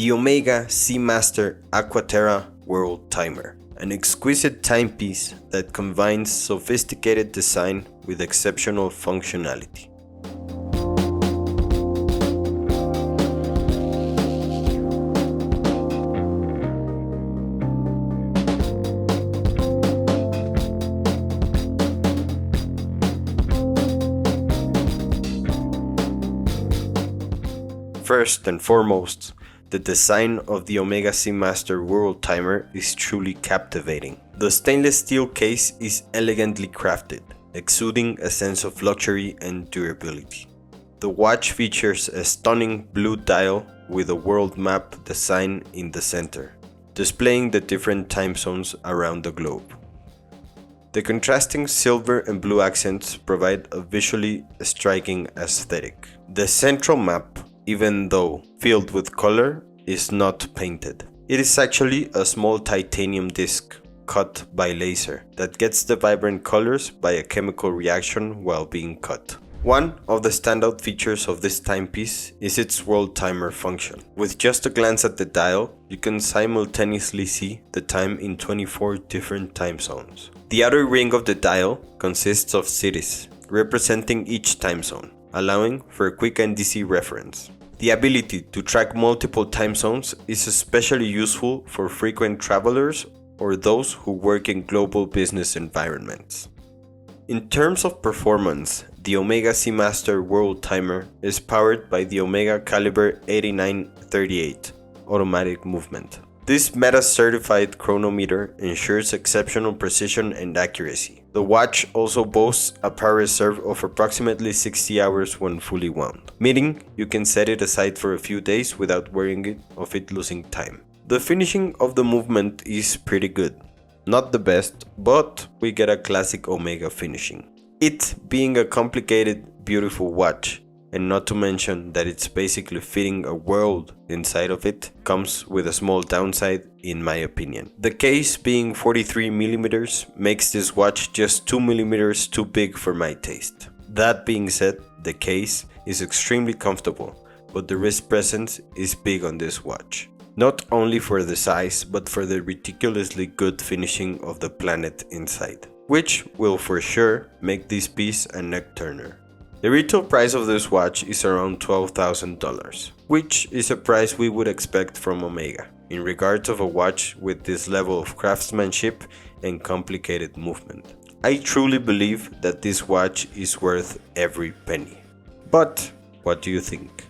The Omega Seamaster Aqua Worldtimer, an exquisite timepiece that combines sophisticated design with exceptional functionality. First and foremost, the design of the Omega Seamaster Worldtimer is truly captivating. The stainless steel case is elegantly crafted, exuding a sense of luxury and durability. The watch features a stunning blue dial with a world map design in the center, displaying the different time zones around the globe. The contrasting silver and blue accents provide a visually striking aesthetic. The central map, even though filled with color, is not painted. It is actually a small titanium disc cut by laser that gets the vibrant colors by a chemical reaction while being cut. One of the standout features of this timepiece is its world timer function. With just a glance at the dial, you can simultaneously see the time in 24 different time zones. The outer ring of the dial consists of cities, representing each time zone, allowing for a quick and easy reference. The ability to track multiple time zones is especially useful for frequent travelers or those who work in global business environments. In terms of performance, the Omega Seamaster Worldtimer is powered by the Omega Caliber 8938 automatic movement. This META-certified chronometer ensures exceptional precision and accuracy. The watch also boasts a power reserve of approximately 60 hours when fully wound, meaning you can set it aside for a few days without worrying of it losing time. The finishing of the movement is pretty good. Not the best, but we get a classic Omega finishing. It being a complicated, beautiful watch, and not to mention that it's basically fitting a world inside of it, comes with a small downside in my opinion. The case being 43mm makes this watch just 2mm too big for my taste. That being said, the case is extremely comfortable, but the wrist presence is big on this watch. Not only for the size, but for the ridiculously good finishing of the planet inside, which will for sure make this piece a neck turner. The retail price of this watch is around $12,000, which is a price we would expect from Omega, in regards of a watch with this level of craftsmanship and complicated movement. I truly believe that this watch is worth every penny. But what do you think?